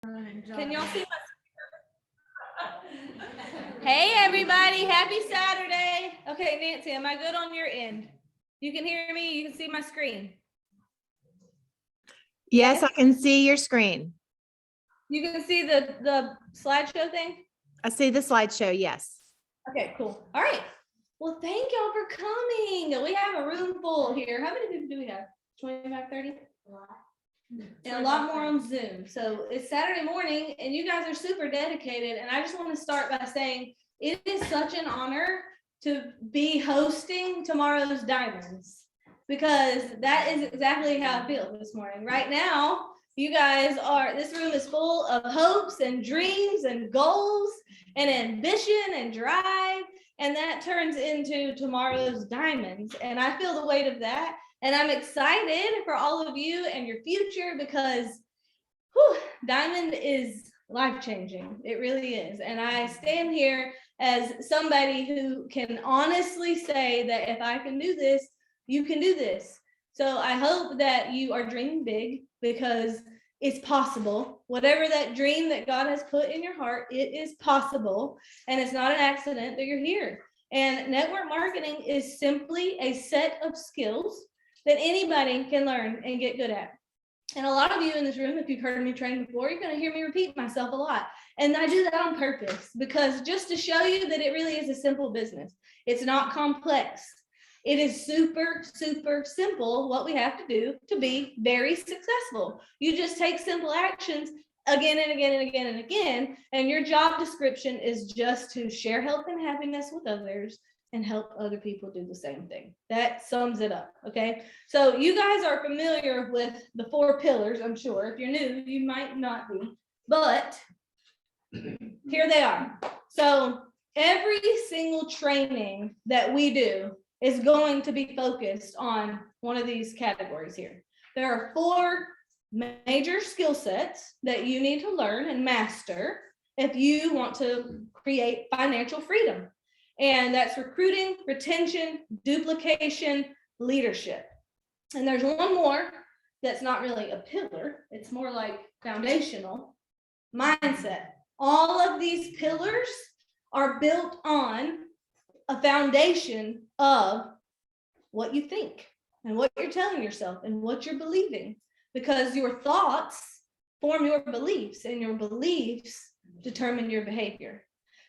Can y'all see my? Hey everybody, happy Saturday. Okay, Nancy, am I good on your end? You can hear me, you can see my screen. Yes, I can see your screen. You can see the slideshow thing? I see the slideshow, yes. Okay, cool. All right. Well, thank y'all for coming. We have a room full here. How many people do we have? 25, 30? And a lot more on Zoom. So it's Saturday morning and you guys are super dedicated. And I just want to start by saying it is such an honor to be hosting tomorrow's Diamonds, because that is exactly how I feel this morning. Right now, you guys are, this room is full of hopes and dreams and goals and ambition and drive. And that turns into tomorrow's Diamonds. And I feel the weight of that. And I'm excited for all of you and your future, because Diamond is life-changing. It really is. And I stand here as somebody who can honestly say that if I can do this, you can do this. So I hope that you are dreaming big, because it's possible. Whatever that dream that God has put in your heart, it is possible. And it's not an accident that you're here. And network marketing is simply a set of skills that anybody can learn and get good at. And a lot of you in this room, if you've heard me train before, you're going to hear me repeat myself a lot. And I do that on purpose, because just to show you that it really is a simple business. It's not complex. It is super, super simple what we have to do to be very successful. You just take simple actions again and again and again and again. And your job description is just to share health and happiness with others and help other people do the same thing. That sums it up, okay? So you guys are familiar with the 4 pillars, I'm sure. If you're new, you might not be, but here they are. So every single training that we do is going to be focused on one of these categories here. There are 4 major skill sets that you need to learn and master if you want to create financial freedom. And that's recruiting, retention, duplication, leadership. And there's one more that's not really a pillar. It's more like foundational: mindset. All of these pillars are built on a foundation of what you think and what you're telling yourself and what you're believing, because your thoughts form your beliefs and your beliefs determine your behavior.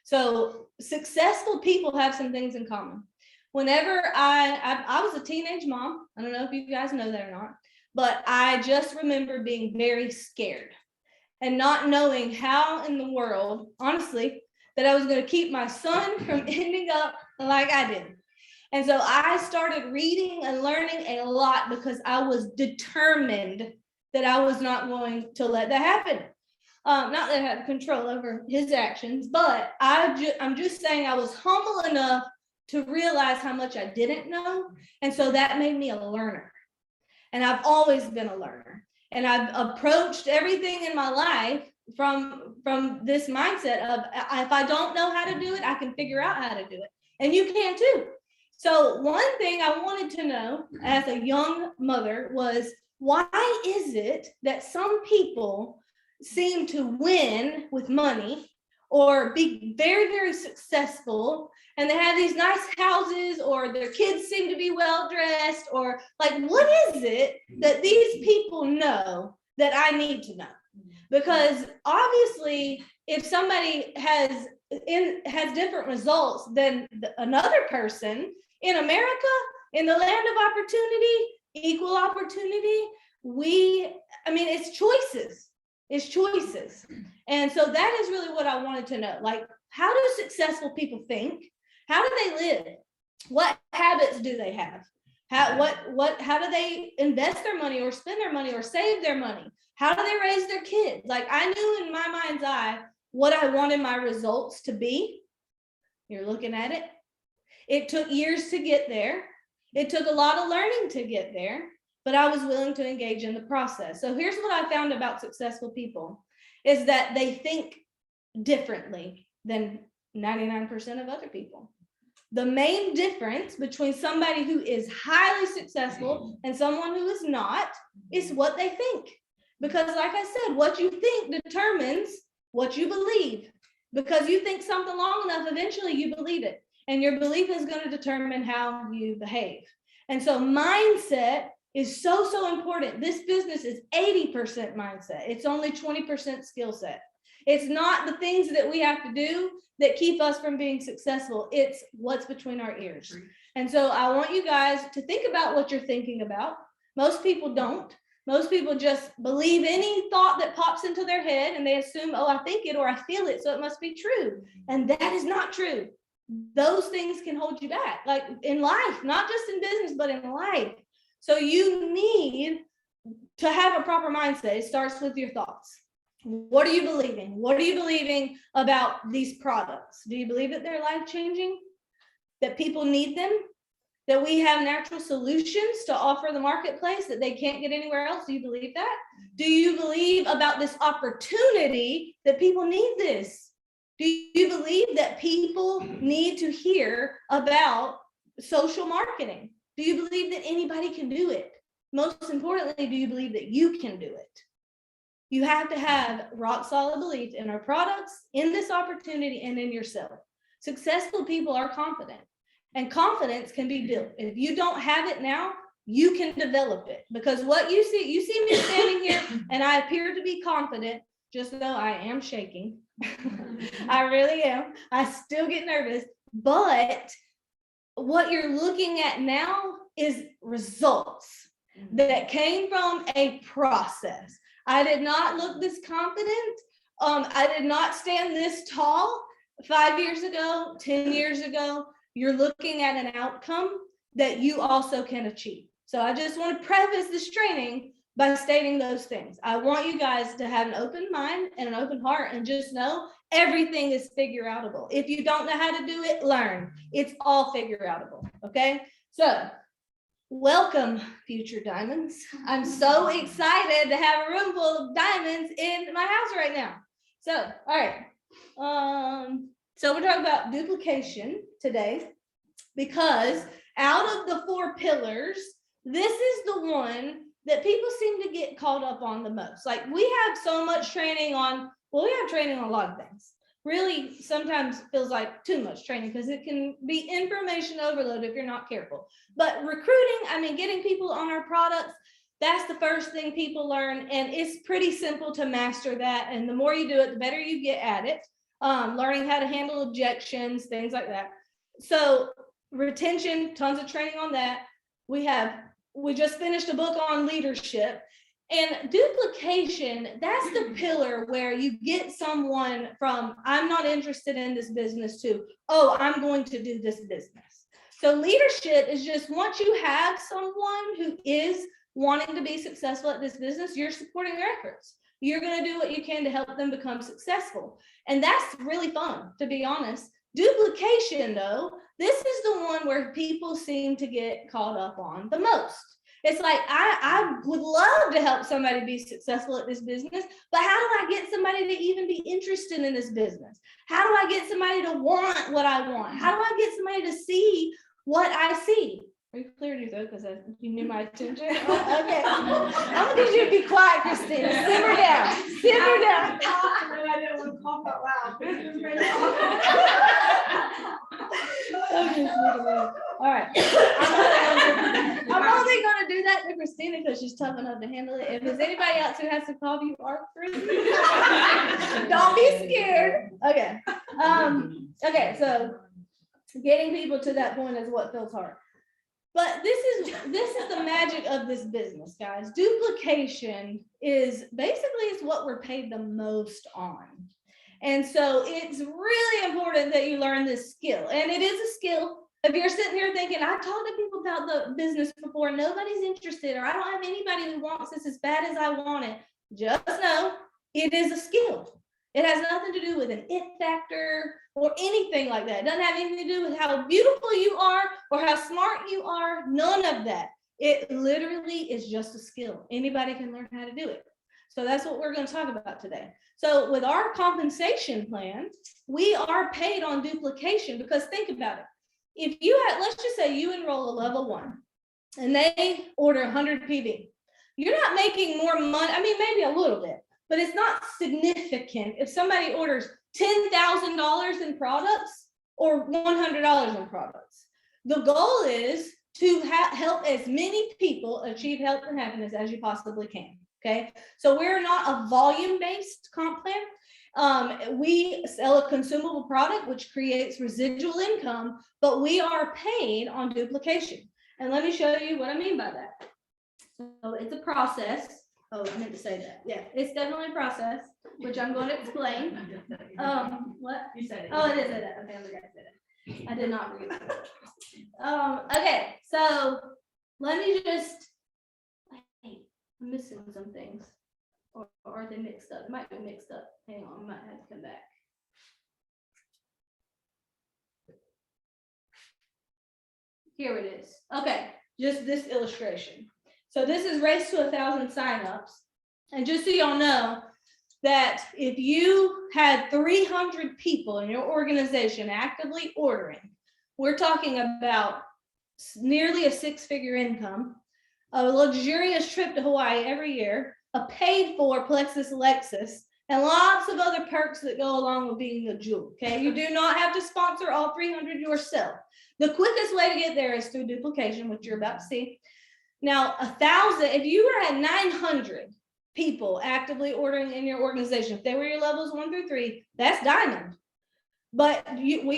So successful people have some things in common. Whenever I was a teenage mom, I don't know if you guys know that or not, but I just remember being very scared and not knowing how in the world, honestly, that I was going to keep my son from ending up like I did. And so I started reading and learning a lot, because I was determined that I was not going to let that happen. Not that I had control over his actions, but I'm just saying I was humble enough to realize how much I didn't know. And so that made me a learner. And I've always been a learner. And I've approached everything in my life from this mindset of, if I don't know how to do it, I can figure out how to do it. And you can too. So one thing I wanted to know as a young mother was, why is it that some people seem to win with money or be very, very successful, and they have these nice houses, or their kids seem to be well dressed, or like, what is it that these people know that I need to know? Because obviously if somebody has different results than another person in America, in the land of opportunity, equal opportunity, it's choices. It's choices. And so that is really what I wanted to know. Like, how do successful people think? How do they live? What habits do they have? How do they invest their money or spend their money or save their money? How do they raise their kids? Like, I knew in my mind's eye what I wanted my results to be. You're looking at it. It took years to get there. It took a lot of learning to get there, but I was willing to engage in the process. So here's what I found about successful people, is that they think differently than 99% of other people. The main difference between somebody who is highly successful and someone who is not is what they think. Because like I said, what you think determines what you believe. Because you think something long enough, eventually you believe it. And your belief is going to determine how you behave. And so mindset is so important. This business is 80% mindset. It's only 20% skill set. It's not the things that we have to do that keep us from being successful. It's what's between our ears. And so I want you guys to think about what you're thinking about. Most people don't. Most people just believe any thought that pops into their head and they assume, oh, I think it or I feel it, so it must be true. And that is not true. Those things can hold you back, like in life, not just in business, but in life. So you need to have a proper mindset. It starts with your thoughts. What are you believing? What are you believing about these products? Do you believe that they're life-changing? That people need them? That we have natural solutions to offer the marketplace that they can't get anywhere else? Do you believe that? Do you believe about this opportunity that people need this? Do you believe that people need to hear about social marketing? Do you believe that anybody can do it? Most importantly, do you believe that you can do it? You have to have rock solid belief in our products, in this opportunity, and in yourself. Successful people are confident, and confidence can be built. If you don't have it now, you can develop it, because what you see me standing here and I appear to be confident, just though I am shaking. I really am. I still get nervous, but what you're looking at now is results that came from a process. I did not look this confident. I did not stand this tall 5 years ago, 10 years ago. You're looking at an outcome that you also can achieve. So I just want to preface this training by stating those things. I want you guys to have an open mind and an open heart, and just know everything is figure outable. If you don't know how to do it, learn. It's all figure outable. Okay. So welcome, future diamonds. I'm so excited to have a room full of diamonds in my house right now. So, all right. So we're talking about duplication today, because out of the 4 pillars, this is the one that people seem to get caught up on the most. Like, we have so much training on, well, we have training on a lot of things. Really, sometimes feels like too much training, because it can be information overload if you're not careful. But recruiting, I mean, getting people on our products, that's the first thing people learn. And it's pretty simple to master that. And the more you do it, the better you get at it. Learning how to handle objections, things like that. So retention, tons of training on that. We just finished a book on leadership. And duplication, that's the pillar where you get someone from, I'm not interested in this business, to, oh, I'm going to do this business. So leadership is just, once you have someone who is wanting to be successful at this business, you're supporting their efforts. You're going to do what you can to help them become successful. And that's really fun, to be honest. Duplication, though, this is the one where people seem to get caught up on the most. It's like, I would love to help somebody be successful at this business, but how do I get somebody to even be interested in this business? How do I get somebody to want what I want? How do I get somebody to see what I see? Are you clearing your throat because you knew my attention? Okay. I'm gonna need you to be quiet, Christina. Simmer down. Simmer down. I didn't want to cough out loud. All right. I'm only gonna do that to Christina because she's tough enough to handle it. If there's anybody else who has to cough, you are free. Don't be scared. Okay. Okay. So getting people to that point is what feels hard. But this is the magic of this business, guys. Duplication is basically what we're paid the most on. And so it's really important that you learn this skill. And it is a skill. If you're sitting here thinking, I've talked to people about the business before, nobody's interested, or I don't have anybody who wants this as bad as I want it, just know it is a skill. It has nothing to do with an it factor or anything like that. It doesn't have anything to do with how beautiful you are or how smart you are. None of that. It literally is just a skill. Anybody can learn how to do it. So that's what we're going to talk about today. So with our compensation plan, we are paid on duplication, because think about it. If you had, let's just say you enroll a level 1 and they order 100 PV. you're not making more money. I mean, maybe a little bit, but it's not significant. If somebody orders $10,000 in products or $100 in products, the goal is to help as many people achieve health and happiness as you possibly can. Okay, so we're not a volume-based comp plan. We sell a consumable product which creates residual income, but we are paid on duplication. And let me show you what I mean by that. So it's a process. Oh, I meant to say that. Yeah, it's definitely a process, which I'm going to explain. What? You said it. Oh, it is. Okay, I forgot to say that. I did not read it. Okay, so let me just. Wait, I'm missing some things, or are they mixed up? It might be mixed up. Hang on, I might have to come back. Here it is. Okay, just this illustration. So this is Race to 1,000 signups. And just so y'all know that if you had 300 people in your organization actively ordering, we're talking about nearly a 6-figure income, a luxurious trip to Hawaii every year, a paid for Plexus Lexus, and lots of other perks that go along with being a jewel. Okay, you do not have to sponsor all 300 yourself. The quickest way to get there is through duplication, which you're about to see. Now, 1,000, if you were at 900 people actively ordering in your organization, if they were your levels 1 through 3, that's diamond. But people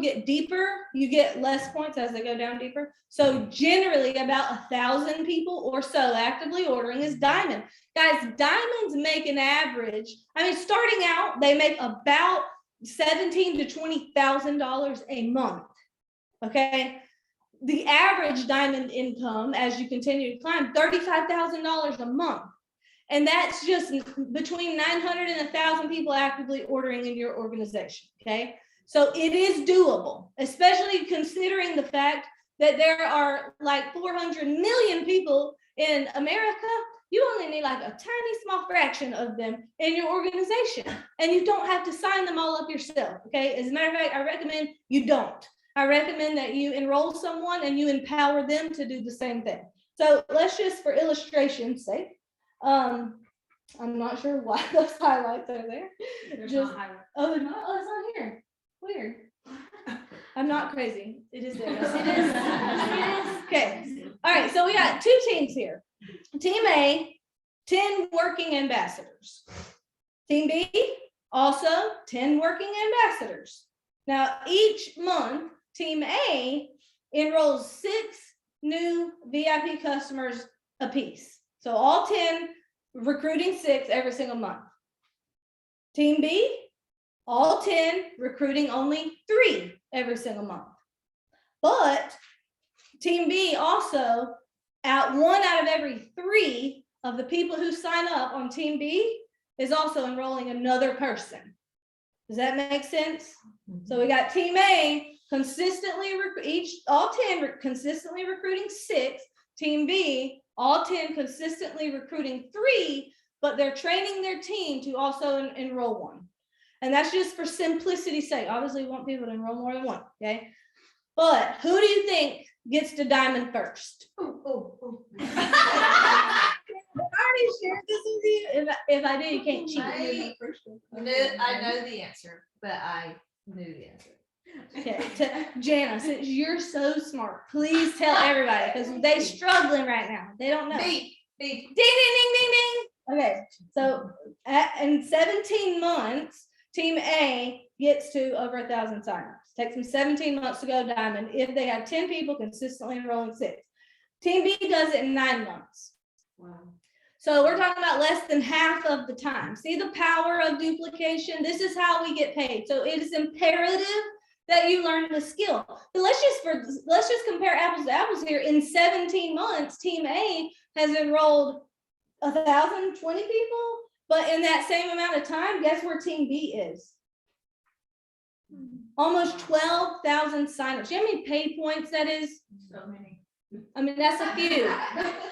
get deeper, you get less points as they go down deeper. So generally about 1,000 people or so actively ordering is diamond. Guys, diamonds make an average. I mean, starting out, they make about $17,000 to $20,000 a month. Okay. The average diamond income, as you continue to climb, $35,000 a month. And that's just between 900 and 1,000 people actively ordering in your organization, okay? So it is doable, especially considering the fact that there are like 400 million people in America. You only need like a tiny small fraction of them in your organization, and you don't have to sign them all up yourself, okay? As a matter of fact, I recommend you don't. I recommend that you enroll someone and you empower them to do the same thing. So let's just, for illustration's sake, I'm not sure why those highlights are there. There's Just, not highlights. oh, it's not here. Weird. I'm not crazy. It is there. It is. Okay. All right. So we got 2 teams here. Team A, 10 working ambassadors. Team B, also 10 working ambassadors. Now, each month, Team A enrolls 6 new VIP customers apiece. So all 10 recruiting 6 every single month. Team B, all 10 recruiting only 3 every single month. But Team B also, 1 out of every 3 of the people who sign up on Team B is also enrolling another person. Does that make sense? So we got Team A consistently all 10 consistently recruiting 6. Team B, all 10 consistently recruiting 3, but they're training their team to also enroll 1. And that's just for simplicity's sake. Obviously, we want people to enroll more than 1, okay? But who do you think gets to diamond first? I already shared this with you. If I do, you can't cheat. I know the answer, but I knew the answer. Okay, Jana, since you're so smart, please tell everybody because they're struggling right now. They don't know. B. Ding, ding, ding, ding, ding. Okay, so in 17 months, Team A gets to over 1,000 signups. Takes them 17 months to go diamond if they have 10 people consistently enrolling 6. Team B does it in 9 months. Wow. So we're talking about less than half of the time. See the power of duplication? This is how we get paid. So it is imperative that you learn the skill. But let's just compare apples to apples here. In 17 months, Team A has enrolled 1,020 people, but in that same amount of time, guess where Team B is? Almost 12,000 signups. You know how many pay points that is? So many. I mean, that's a few.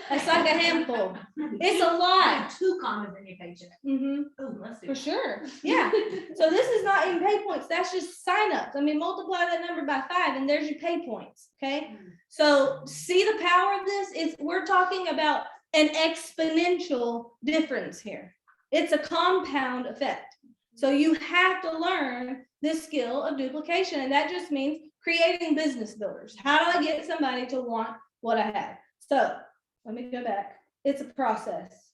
That's like a handful. It's a lot. 2 commas in your paycheck. Mhm. Oh, let's do For it. sure, yeah. So this is not even pay points, that's just signups. I mean, multiply that number by 5 and there's your pay points, okay? So see the power of this? We're talking about an exponential difference here. It's a compound effect. So you have to learn this skill of duplication, and that just means creating business builders. How do I get somebody to want what I have? So let me go back. It's a process.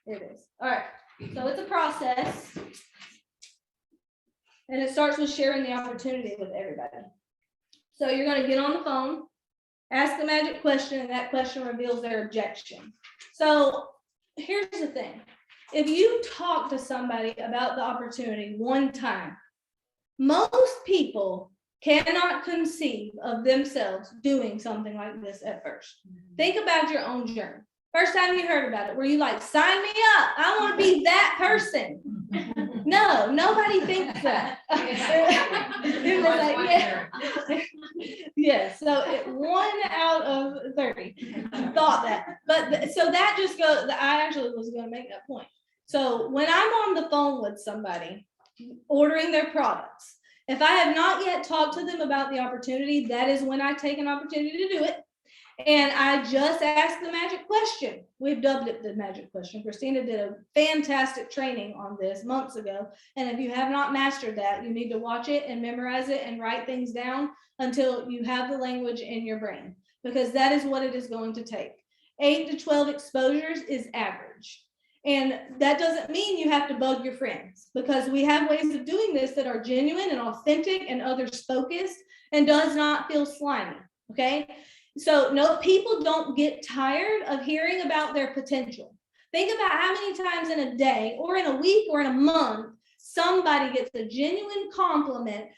It is. All right. So it's a process. And it starts with sharing the opportunity with everybody. So you're going to get on the phone, ask the magic question, and that question reveals their objection. So here's the thing. If you talk to somebody about the opportunity one time, most people cannot conceive of themselves doing something like this at first. Think about your own journey. First time you heard about it, were you like, sign me up, I want to be that person? No, nobody thinks that. It was like, yeah. So 1 out of 30 thought that. But so that just goes, I actually was going to make that point. So when I'm on the phone with somebody ordering their products, if I have not yet talked to them about the opportunity, that is when I take an opportunity to do it. And I just asked the magic question. We've dubbed it the magic question. Christina did a fantastic training on this months ago. And if you have not mastered that, you need to watch it and memorize it and write things down until you have the language in your brain, because that is what it is going to take. 8 to 12 exposures is average. And that doesn't mean you have to bug your friends, because we have ways of doing this that are genuine and authentic and others focused and does not feel slimy. Okay. So no, people don't get tired of hearing about their potential. Think about how many times in a day or in a week or in a month, somebody gets a genuine compliment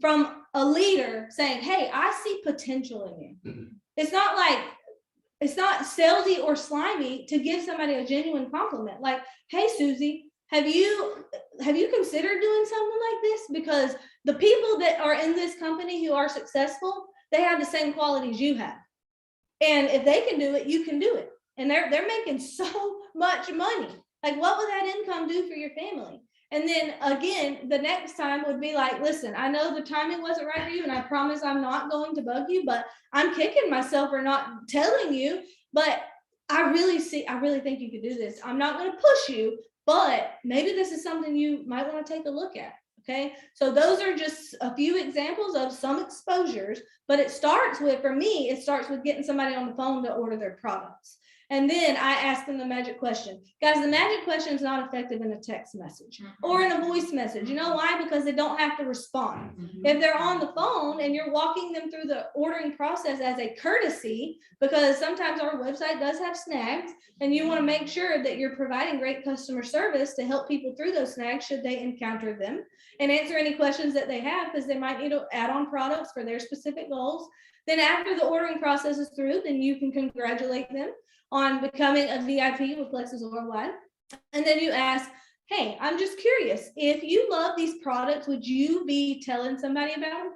from a leader saying, hey, I see potential in you. It's not salesy or slimy to give somebody a genuine compliment. Like, hey, Susie, have you considered doing something like this? Because the people that are in this company who are successful, they have the same qualities you have. And if they can do it, you can do it. And they're making so much money. Like, what would that income do for your family? And then again, the next time would be like, listen, I know the timing wasn't right for you, and I promise I'm not going to bug you, but I'm kicking myself for not telling you. But I really think you could do this. I'm not going to push you, but maybe this is something you might want to take a look at. Okay, so those are just a few examples of some exposures, but it starts with, for me, it starts with getting somebody on the phone to order their products. And then I ask them the magic question. Guys, the magic question is not effective in a text message or in a voice message. You know why? Because they don't have to respond. If they're on the phone and you're walking them through the ordering process as a courtesy, because sometimes our website does have snags, and you want to make sure that you're providing great customer service to help people through those snags should they encounter them, and answer any questions that they have, because they might need to add on products for their specific goals. Then after the ordering process is through, then you can congratulate them on becoming a VIP with Plexus Worldwide. And then you ask, hey, I'm just curious, if you love these products, would you be telling somebody about them?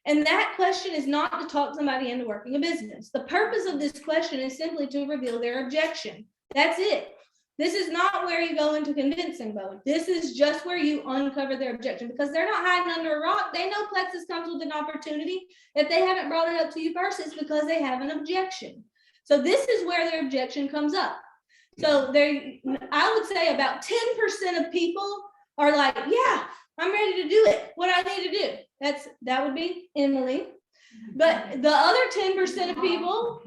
And that question is not to talk somebody into working a business. The purpose of this question is simply to reveal their objection. That's it. This is not where you go into convincing mode. This is just where you uncover their objection, because they're not hiding under a rock. They know Plexus comes with an opportunity. If they haven't brought it up to you first, it's because they have an objection. So this is where their objection comes up. So I would say about 10% of people are like, yeah, I'm ready to do it. What I need to do. That would be Emily. But the other 10% of people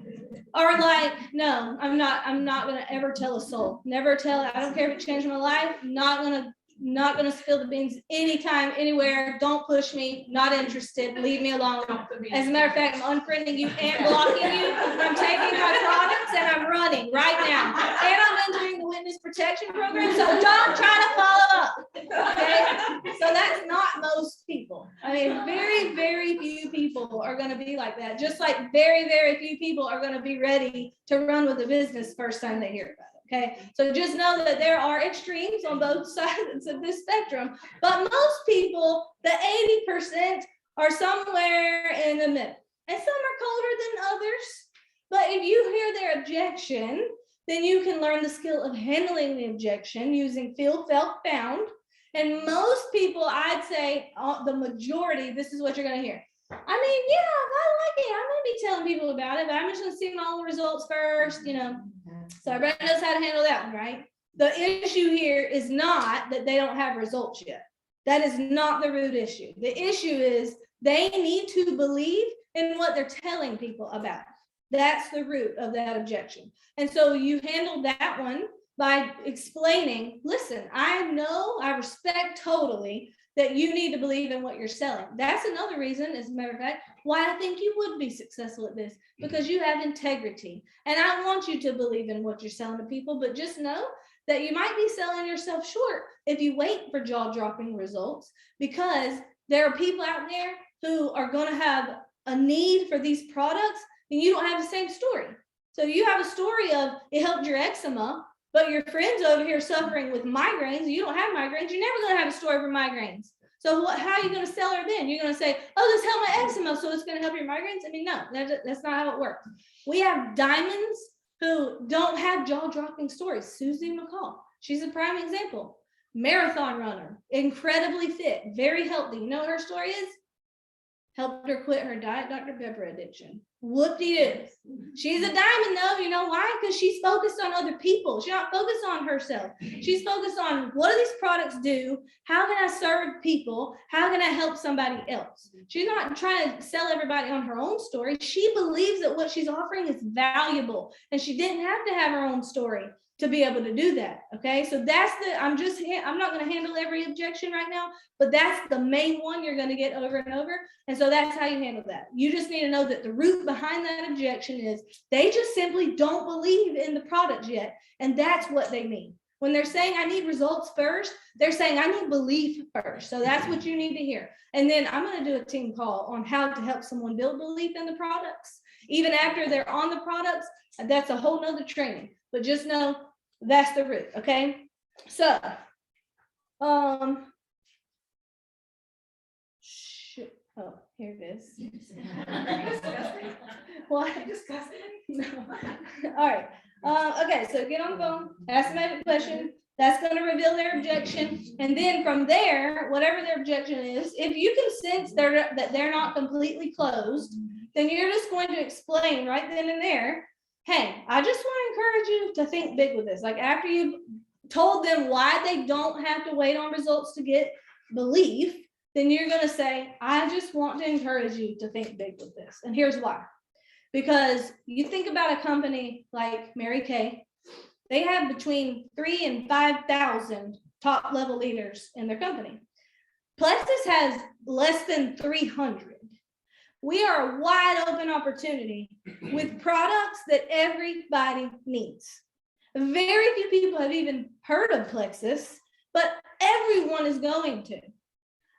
are like, no, I'm not going to ever tell a soul. Never tell. I don't care if it changed my life. Not going to spill the beans anytime, anywhere. Don't push me. Not interested. Leave me alone. As a matter of fact, I'm unfriending you and blocking you. I'm taking my products and I'm running right now. And I'm entering the witness protection program. So don't try to follow up. Okay. So that's not most people. I mean, very, very few people are going to be like that. Just like very, very few people are going to be ready to run with a business first time they hear about it. Okay, so just know that there are extremes on both sides of this spectrum, but most people, the 80%, are somewhere in the middle. and some are colder than others. But if you hear their objection, then you can learn the skill of handling the objection using feel, felt, found. And most people, I'd say the majority, this is what you're gonna hear. I mean, yeah, I like it. I'm gonna be telling people about it, but I'm just gonna see all the results first, you know. So everybody knows how to handle that one, right? The issue here is not that they don't have results yet. That is not the root issue. The issue is they need to believe in what they're telling people about. That's the root of that objection. And so you handle that one by explaining, listen, I know, I respect totally that you need to believe in what you're selling. That's another reason, as a matter of fact, why I think you would be successful at this, because you have integrity. And I want you to believe in what you're selling to people, but just know that you might be selling yourself short if you wait for jaw-dropping results, because there are people out there who are going to have a need for these products and you don't have the same story. So you have a story of it helped your eczema, but your friend's over here suffering with migraines. You don't have migraines. You're never going to have a story for migraines. So how are you going to sell her then? You're going to say, oh, this helped my eczema, so it's going to help your migraines? I mean, no, that's not how it works. We have diamonds who don't have jaw-dropping stories. Susie McCall, she's a prime example. Marathon runner, incredibly fit, very healthy. You know what her story is? Helped her quit her Diet Dr. Pepper addiction. Whoop-de-doo. She's a diamond though, you know why? Because she's focused on other people. She's not focused on herself. She's focused on, what do these products do? How can I serve people? How can I help somebody else? She's not trying to sell everybody on her own story. She believes that what she's offering is valuable, and she didn't have to have her own story to be able to do that. Okay, so that's I'm not going to handle every objection right now, but that's the main one you're going to get over and over. And so that's how you handle that. You just need to know that the root behind that objection is they just simply don't believe in the product yet. And that's what they mean. When they're saying I need results first, they're saying I need belief first. So that's what you need to hear. And then I'm going to do a team call on how to help someone build belief in the products. Even after they're on the products, that's a whole nother training. But just know that's the root, okay? So, oh, here it is. What? No. All right. Okay, so get on the phone, ask them a question. That's going to reveal their objection. And then from there, whatever their objection is, if you can sense that they're not completely closed, then you're just going to explain right then and there, hey, I just want to encourage you to think big with this. Like after you've told them why they don't have to wait on results to get belief, then you're going to say, I just want to encourage you to think big with this. And here's why. Because you think about a company like Mary Kay, they have between 3,000 and 5,000 top level leaders in their company. Plexus has less than 300. We are a wide open opportunity with products that everybody needs. Very few people have even heard of Plexus, but everyone is going to.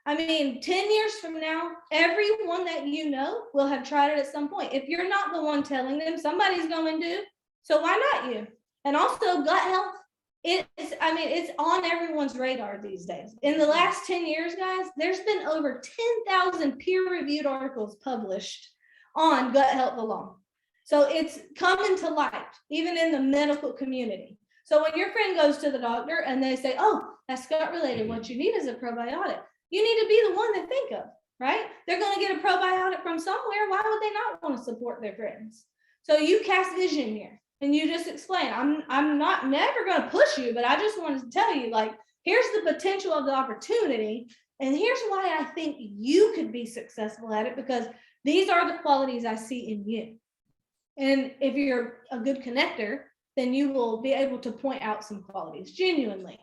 I mean, 10 years from now, everyone that you know will have tried it at some point. If you're not the one telling them, somebody's going to. So why not you? And also gut health. It's on everyone's radar these days. In the last 10 years, guys, there's been over 10,000 peer-reviewed articles published on gut health alone. So it's coming to light, even in the medical community. So when your friend goes to the doctor and they say, oh, that's gut related, what you need is a probiotic. You need to be the one to think of, right? They're going to get a probiotic from somewhere. Why would they not want to support their friends? So you cast vision here. And you just explain, I'm never going to push you, but I just wanted to tell you, like, here's the potential of the opportunity. And here's why I think you could be successful at it, because these are the qualities I see in you. And if you're a good connector, then you will be able to point out some qualities genuinely,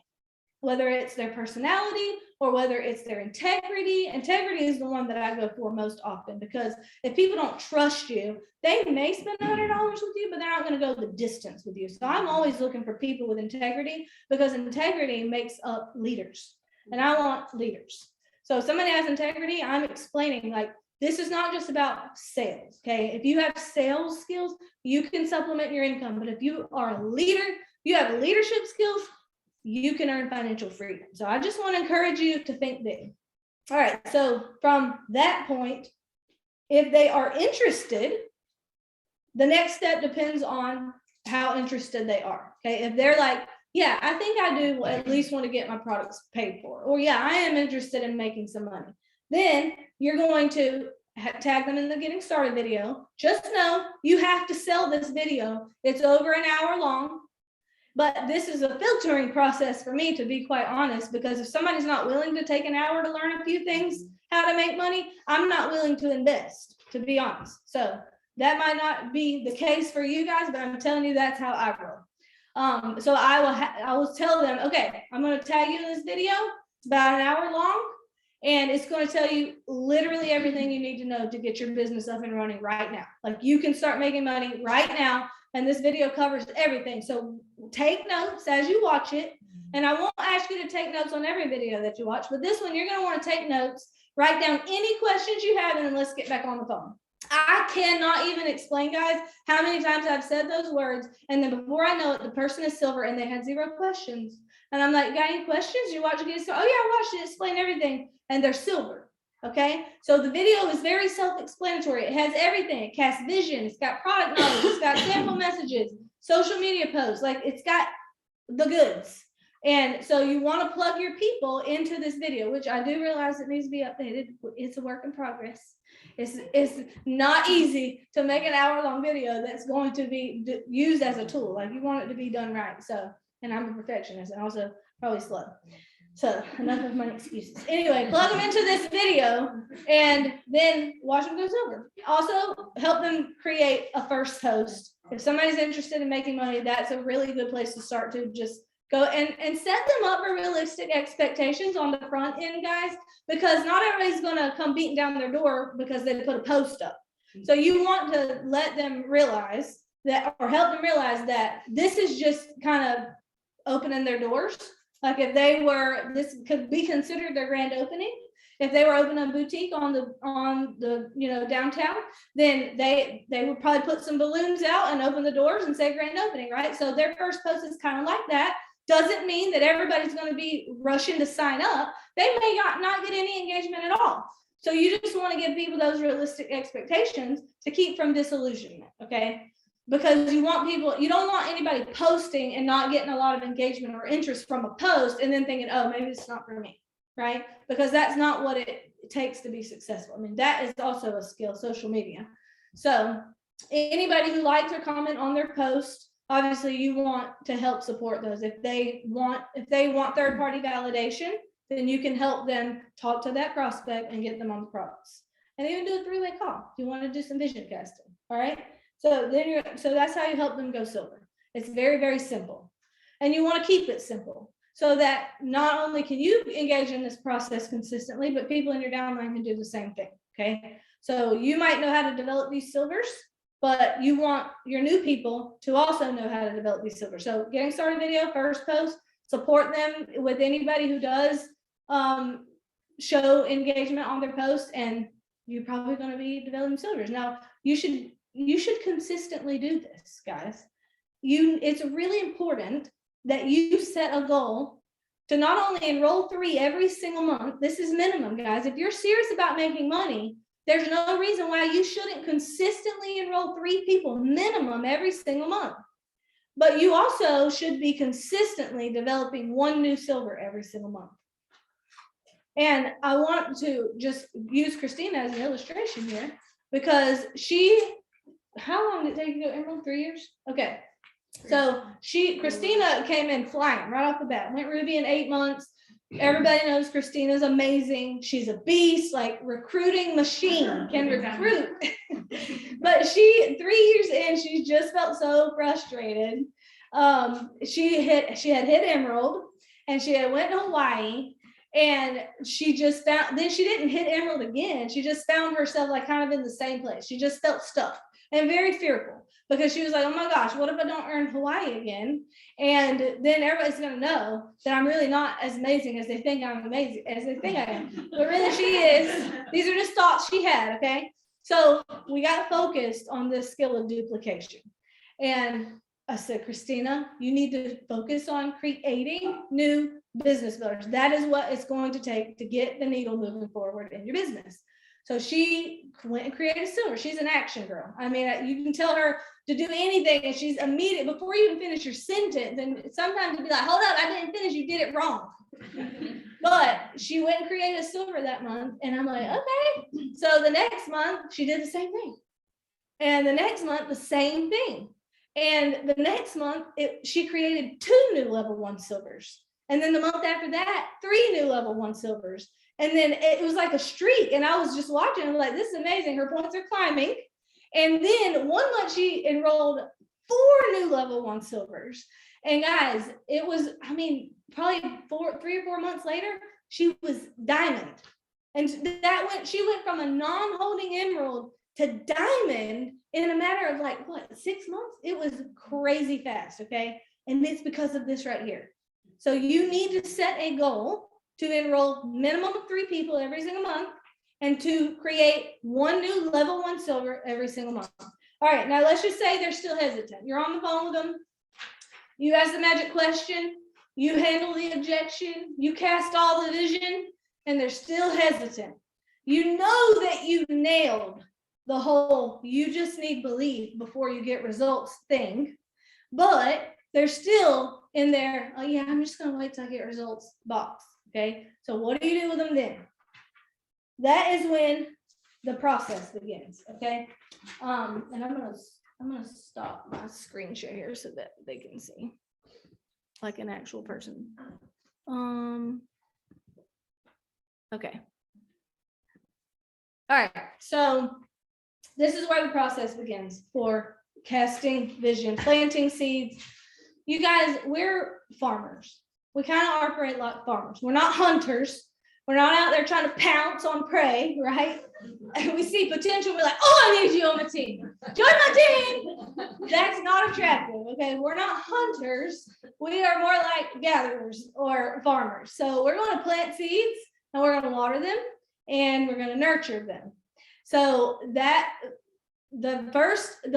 whether it's their personality or whether it's their integrity. Integrity is the one that I go for most often, because if people don't trust you, they may spend $100 with you, but they're not going to go the distance with you. So I'm always looking for people with integrity, because integrity makes up leaders, and I want leaders. So if somebody has integrity, I'm explaining, like, this is not just about sales, okay? If you have sales skills, you can supplement your income. But if you are a leader, you have leadership skills, you can earn financial freedom. So I just want to encourage you to think big. All right, so from that point, If they are interested, the next step depends on how interested they are. Okay. If they're like, yeah, I think I do at least want to get my products paid for, or yeah, I am interested in making some money, then you're going to tag them in the getting started video. Just know you have to sell this video. It's over an hour long, but this is a filtering process for me, to be quite honest, because if somebody's not willing to take an hour to learn a few things, how to make money, I'm not willing to invest, to be honest. So that might not be the case for you guys, but I'm telling you, that's how I roll. So I will tell them, okay, I'm going to tag you in this video. It's about an hour long, and it's going to tell you literally everything you need to know to get your business up and running right now. Like, you can start making money right now, and this video covers everything. So take notes as you watch it. And I won't ask you to take notes on every video that you watch, but this one, you're going to want to take notes, write down any questions you have, and then let's get back on the phone. I cannot even explain, guys, how many times I've said those words, and then before I know it, the person is silver and they had 0 questions. And I'm like, got any questions? You watch it? Oh yeah, I watched it, explain everything, and they're silver. Okay, so the video is very self-explanatory. It has everything. It casts vision. It's got product knowledge. It's got sample messages, social media posts. Like, it's got the goods. And so you want to plug your people into this video, which I do realize it needs to be updated. It's a work in progress. It's not easy to make an hour-long video that's going to be used as a tool. Like, you want it to be done right. So, and I'm a perfectionist and also probably slow. So enough of my excuses. Anyway, plug them into this video and then watch them go over. Also, help them create a first post. If somebody's interested in making money, that's a really good place to start, to just go and set them up for realistic expectations on the front end, guys, because not everybody's going to come beating down their door because they put a post up. So you want to let them realize that, or help them realize that this is just kind of opening their doors. Like, if they were, this could be considered their grand opening. If they were opening a boutique on the downtown, then they would probably put some balloons out and open the doors and say grand opening, right? So their first post is kind of like that. Doesn't mean that everybody's going to be rushing to sign up. They may not get any engagement at all. So you just want to give people those realistic expectations to keep from disillusionment, okay? Because you don't want anybody posting and not getting a lot of engagement or interest from a post and then thinking, oh, maybe it's not for me, right? Because that's not what it takes to be successful. I mean, that is also a skill, social media. So anybody who likes or comment on their post, obviously you want to help support those. If they want third-party validation, then you can help them talk to that prospect and get them on the products. And even do a 3-way call if you want to do some vision casting. All right. So that's how you help them go silver. It's very, very simple. And you want to keep it simple so that not only can you engage in this process consistently, but people in your downline can do the same thing. Okay. So you might know how to develop these silvers, but you want your new people to also know how to develop these silvers. So getting started video, first post, support them with anybody who does show engagement on their posts, and you're probably going to be developing silvers. Now, you should consistently do this, guys. It's really important that you set a goal to not only enroll 3 every single month. This is minimum, guys. If you're serious about making money, there's no reason why you shouldn't consistently enroll 3 people minimum every single month. But you also should be consistently developing 1 new silver every single month. And I want to just use Christina as an illustration here, because how long did it take you to go emerald? 3 years? Okay. So Christina came in flying right off the bat, went Ruby in 8 months. Everybody knows Christina's amazing. She's a beast, like recruiting machine, can recruit. But 3 years in, she just felt so frustrated. She had hit emerald, and she had went to Hawaii, and she just found, then she didn't hit emerald again. She just found herself like kind of in the same place. She just felt stuck and very fearful, because she was like, oh my gosh, what if I don't earn Hawaii again? And then everybody's going to know that I'm really not as amazing as they think I'm amazing, as they think I am. But really she is. These are just thoughts she had, okay? So we got focused on this skill of duplication. And I said, Christina, you need to focus on creating new business builders. That is what it's going to take to get the needle moving forward in your business. So she went and created a silver. She's an action girl. I mean, you can tell her to do anything and she's immediate before you even finish your sentence. And sometimes you'll be like, hold up, I didn't finish, you did it wrong. But she went and created a silver that month. And I'm like, okay. So the next month she did the same thing. And the next month, the same thing. And the next month, she created 2 new level 1 silvers. And then the month after that, 3 new level 1 silvers. And then it was like a streak. And I was just watching, I'm like, this is amazing. Her points are climbing. And then one month she enrolled 4 new level 1 silvers. And guys, it was, I mean, probably 3 or 4 months later, she was diamond. And she went from a non-holding emerald to diamond in a matter of like, what, 6 months? It was crazy fast, okay? And it's because of this right here. So you need to set a goal to enroll minimum of 3 people every single month and to create 1 new level 1 silver every single month. All right, now let's just say they're still hesitant. You're on the phone with them. You ask the magic question. You handle the objection. You cast all the vision, and they're still hesitant. You know that you nailed the whole you just need belief before you get results thing, but they're still in there, oh yeah, I'm just gonna wait till I get results box. Okay, so what do you do with them then? That is when the process begins. Okay, and I'm gonna stop my screen share here so that they can see like an actual person. Okay, all right, so this is where the process begins for casting vision, planting seeds. You guys, we're farmers. We kind of operate like farmers. We're not hunters. We're not out there trying to pounce on prey, right? And we see potential. We're like, oh, I need you on my team. Join my team. That's not attractive, okay? We're not hunters. We are more like gatherers or farmers. So we're going to plant seeds and we're going to water them and we're going to nurture them. So that the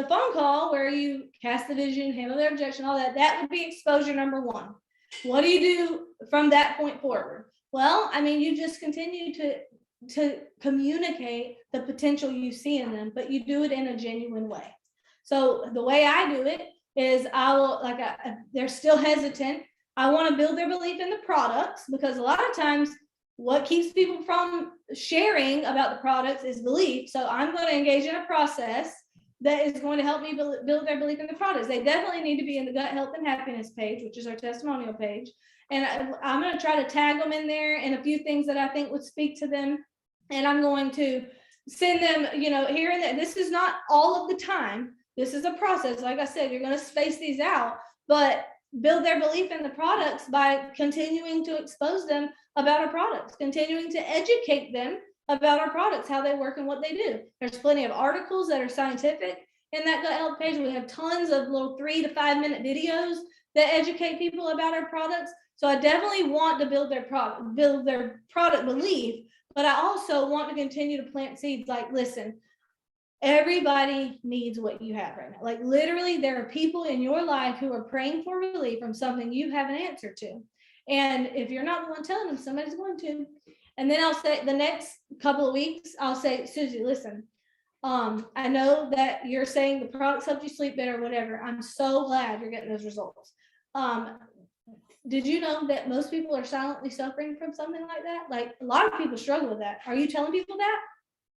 phone call where you cast the vision, handle their objection, all that would be exposure number 1. What do you do from that point forward? Well, I mean, you just continue to communicate the potential you see in them, but you do it in a genuine way. So the way I do it is they're still hesitant. I want to build their belief in the products, because a lot of times what keeps people from sharing about the products is belief. So I'm going to engage in a process that is going to help me build their belief in the products. They definitely need to be in the Gut Health and Happiness page, which is our testimonial page. And I'm going to try to tag them in there and a few things that I think would speak to them. And I'm going to send them, here and there. This is not all of the time. This is a process. Like I said, you're going to space these out, but build their belief in the products by continuing to expose them about our products, continuing to educate them about our products, how they work and what they do. There's plenty of articles that are scientific in that Gut Health page. We have tons of little 3 to 5 minute videos that educate people about our products. So I definitely want to build their product belief, but I also want to continue to plant seeds like, listen, everybody needs what you have right now. Like literally, there are people in your life who are praying for relief from something you have an answer to. And if you're not the one telling them, somebody's going to. And then I'll say the next couple of weeks, I'll say, Susie, listen, I know that you're saying the products help you sleep better, whatever. I'm so glad you're getting those results. Did you know that most people are silently suffering from something like that? Like a lot of people struggle with that. Are you telling people that?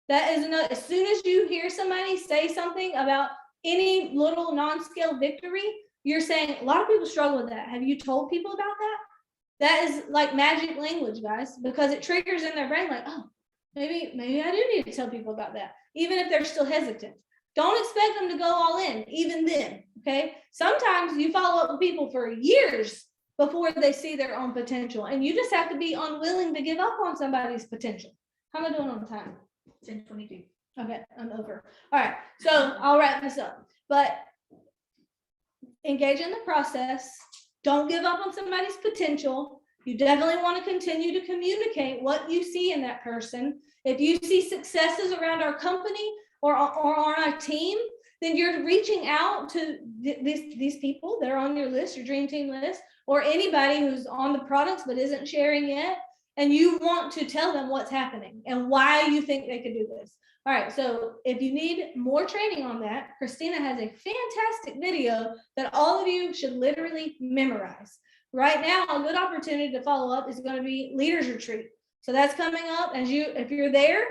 That is another, as soon as you hear somebody say something about any little non-scale victory, you're saying a lot of people struggle with that. Have you told people about that? That is like magic language, guys, because it triggers in their brain like, oh, maybe I do need to tell people about that, even if they're still hesitant. Don't expect them to go all in, even then, okay? Sometimes you follow up with people for years before they see their own potential, and you just have to be unwilling to give up on somebody's potential. How am I doing on time? 10:22. Okay, I'm over. All right, so I'll wrap this up. But engage in the process. Don't give up on somebody's potential. You definitely want to continue to communicate what you see in that person. If you see successes around our company or on our team, then you're reaching out to these people that are on your list, your dream team list, or anybody who's on the products but isn't sharing yet. and you want to tell them what's happening and why you think they could do this. All right, so if you need more training on that, Christina has a fantastic video that all of you should literally memorize. Right now, a good opportunity to follow up is going to be Leaders Retreat. So that's coming up. If you're there,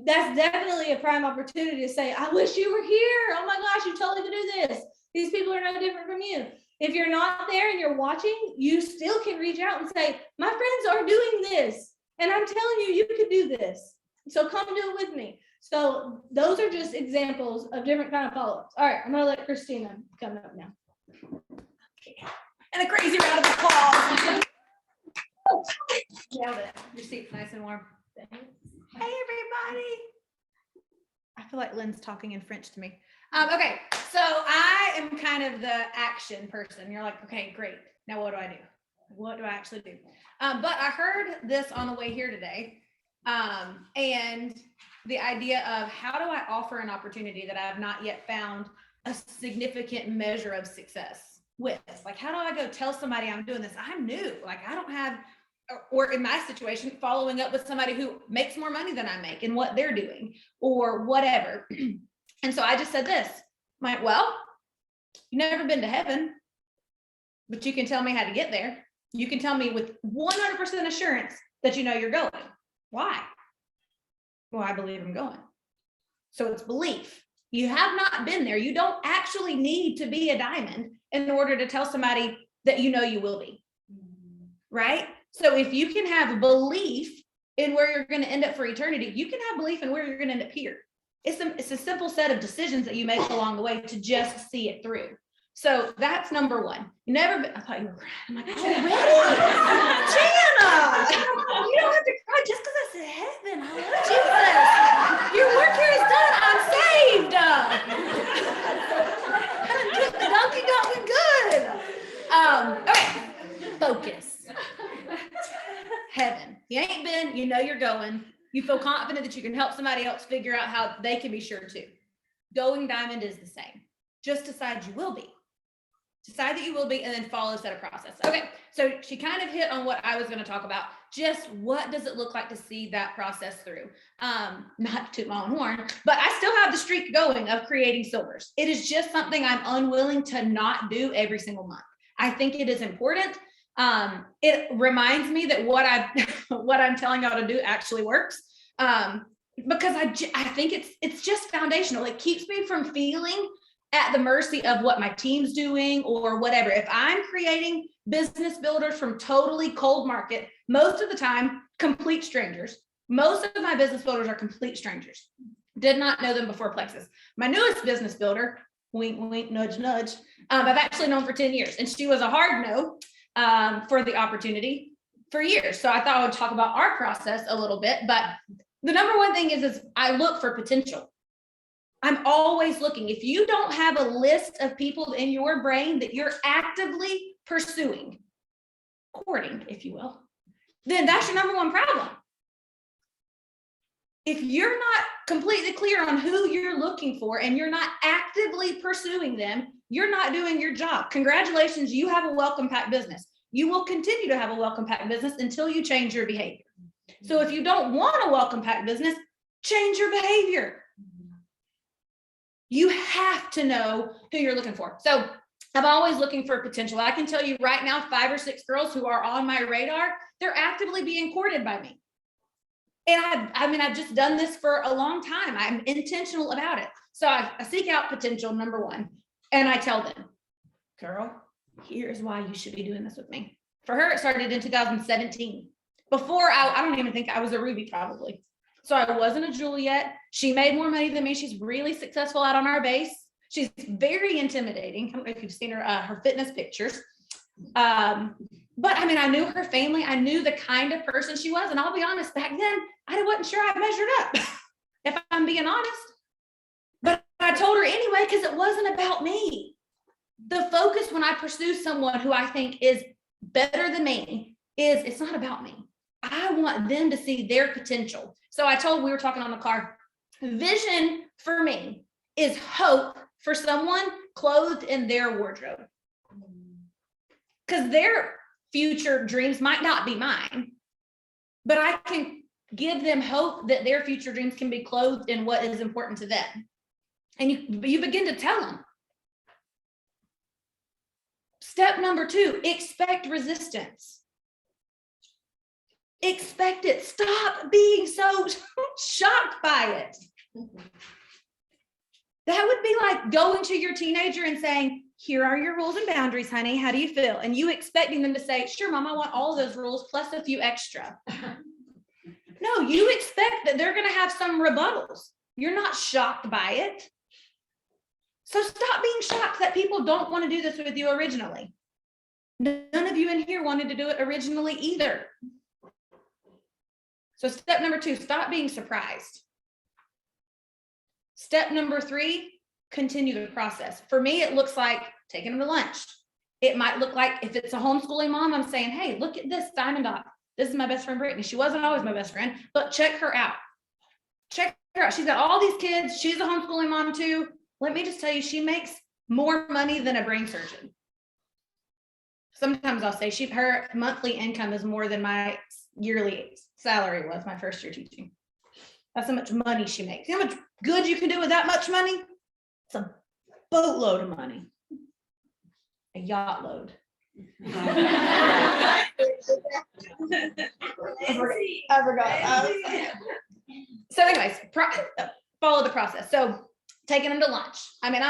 that's definitely a prime opportunity to say, I wish you were here. Oh my gosh, you totally could do this. These people are no different from you. If you're not there and you're watching, you still can reach out and say, my friends are doing this, and I'm telling you, you could do this. So come do it with me. So those are just examples of different kind of follow-ups. All right, I'm gonna let Christina come up now. And a crazy round of applause. Nailed it. Your seat's nice and warm. Hey, everybody. I feel like Lynn's talking in French to me. Okay, so I am kind of the action person. You're like, okay, great. Now what do I do? What do I actually do? But I heard this on the way here today. And the idea of how do I offer an opportunity that I have not yet found a significant measure of success with? Like, how do I go tell somebody I'm doing this? I'm new. Like, I don't have, or in my situation, following up with somebody who makes more money than I make and what they're doing or whatever. And so I just said this, I'm like, well, you've never been to heaven, but you can tell me how to get there. You can tell me with 100% assurance that you know you're going. Why? Well, I believe I'm going. So it's belief. You have not been there. You don't actually need to be a diamond in order to tell somebody that you know you will be. Right? So if you can have belief in where you're going to end up for eternity, you can have belief in where you're going to end up here. It's a simple set of decisions that you make along the way to just see it through. So that's number one. You never been, I thought you were crying. I'm like, oh, really? Jana, you don't have to cry just because I said heaven. I love Jesus. Your work here is done. I'm saved. I took the donkey got me good. Okay, focus. Heaven. You ain't been, you know you're going. You feel confident that you can help somebody else figure out how they can be sure too. Going diamond is the same. Just decide you will be. Decide that you will be and then follow a set of process. Okay, so she kind of hit on what I was going to talk about. Just what does it look like to see that process through? Not to toot my own horn, but I still have the streak going of creating silvers. It is just something I'm unwilling to not do every single month. I think it is important. It reminds me that what I'm telling y'all to do actually works. Because I think it's just foundational. It keeps me from feeling at the mercy of what my team's doing or whatever. If I'm creating business builders from totally cold market, most of the time, complete strangers. Most of my business builders are complete strangers. Did not know them before Plexus. My newest business builder, wink, wink, nudge, nudge, I've actually known for 10 years. And she was a hard no for the opportunity for years. So I thought I would talk about our process a little bit. But the number one thing is I look for potential. I'm always looking. If you don't have a list of people in your brain that you're actively pursuing, courting, if you will, then that's your number one problem. If you're not completely clear on who you're looking for and you're not actively pursuing them, you're not doing your job. Congratulations, you have a welcome packed business. You will continue to have a welcome packed business until you change your behavior. So if you don't want a welcome packed business, change your behavior. You have to know who you're looking for. So I'm always looking for potential. I can tell you right now, 5 or 6 girls who are on my radar, they're actively being courted by me. And I've just done this for a long time. I'm intentional about it. So I seek out potential, number one. And I tell them, girl, here's why you should be doing this with me. For her, it started in 2017. Before, I don't even think I was a Ruby probably. So I wasn't a Jewel yet. She made more money than me. She's really successful out on our base. She's very intimidating. I don't know if you've seen her fitness pictures. But I mean, I knew her family. I knew the kind of person she was. And I'll be honest, back then, I wasn't sure I measured up, if I'm being honest. But I told her anyway, because it wasn't about me. The focus when I pursue someone who I think is better than me is it's not about me. I want them to see their potential. So we were talking on the car, vision for me is hope for someone clothed in their wardrobe. Because their future dreams might not be mine, but I can give them hope that their future dreams can be clothed in what is important to them. And you begin to tell them. Step number 2, expect resistance. Expect it. Stop being so shocked by it. That would be like going to your teenager and saying, here are your rules and boundaries, honey. How do you feel? And you expecting them to say, sure, mom, I want all of those rules plus a few extra. No, you expect that they're going to have some rebuttals. You're not shocked by it. So stop being shocked that people don't want to do this with you originally. None of you in here wanted to do it originally either. So step number 2, stop being surprised. Step number 3, continue the process. For me, it looks like taking them to lunch. It might look like, if it's a homeschooling mom, I'm saying, hey, look at this Diamond Dot. This is my best friend, Brittany. She wasn't always my best friend, but check her out. Check her out. She's got all these kids. She's a homeschooling mom too. Let me just tell you, she makes more money than a brain surgeon. Sometimes I'll say her monthly income is more than my yearly salary was my first year teaching. That's how much money she makes. You know how much good you can do with that much money? It's a boatload of money. A yacht load. I forgot. So anyways, follow the process. So taking them to lunch. I mean,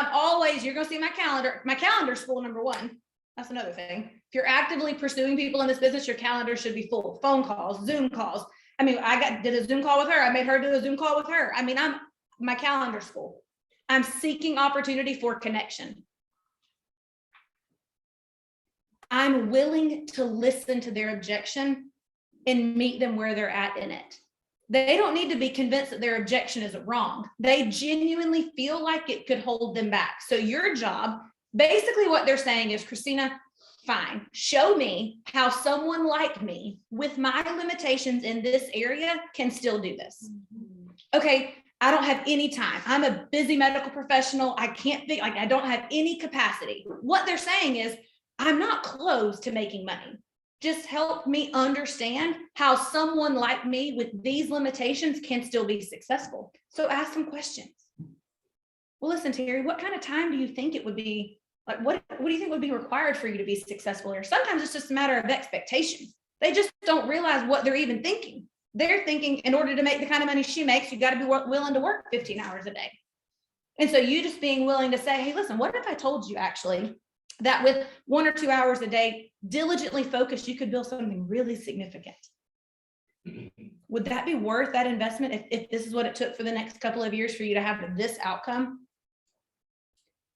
you're going to see my calendar's full, number 1. That's another thing. If you're actively pursuing people in this business, your calendar should be full. Phone calls, Zoom calls. I mean, did a Zoom call with her. I made her do a Zoom call with her. I mean, my calendar's full. I'm seeking opportunity for connection. I'm willing to listen to their objection and meet them where they're at in it. They don't need to be convinced that their objection isn't wrong. They genuinely feel like it could hold them back. So your job, basically what they're saying is, Christina, fine, show me how someone like me with my limitations in this area can still do this. Okay, I don't have any time. I'm a busy medical professional. I don't have any capacity. What they're saying is, I'm not close to making money. Just help me understand how someone like me with these limitations can still be successful. So ask them questions. Well, listen, Terry, what kind of time do you think it would be? Like, what do you think would be required for you to be successful here? Sometimes it's just a matter of expectation. They just don't realize what they're even thinking. They're thinking, in order to make the kind of money she makes, you got to be willing to work 15 hours a day. And so you just being willing to say, hey, listen, what if I told you actually that with 1 or 2 hours a day, diligently focused, you could build something really significant? Would that be worth that investment if this is what it took for the next couple of years for you to have this outcome?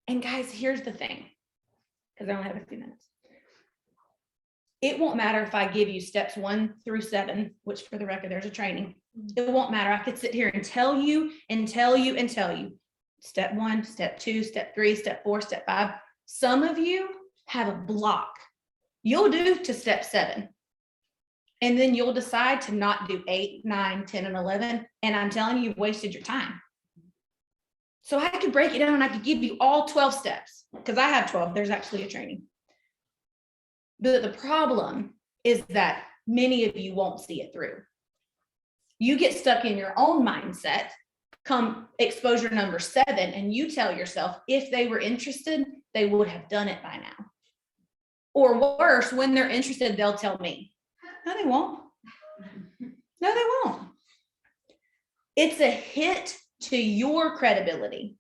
And guys, here's the thing, because I only have a few minutes. It won't matter if I give you steps 1 through 7, which for the record, there's a training. It won't matter. I could sit here and tell you and tell you and tell you. Step 1, step 2, step 3, step 4, step 5. Some of you have a block. You'll do to step 7. And then you'll decide to not do 8, 9, 10, and 11. And I'm telling you, you've wasted your time. So I could break it down and I could give you all 12 steps, because I have 12. There's actually a training. But the problem is that many of you won't see it through. You get stuck in your own mindset, come exposure number 7, and you tell yourself, if they were interested, they would have done it by now. Or worse, when they're interested, they'll tell me. No, they won't. No, they won't. It's a hit to your credibility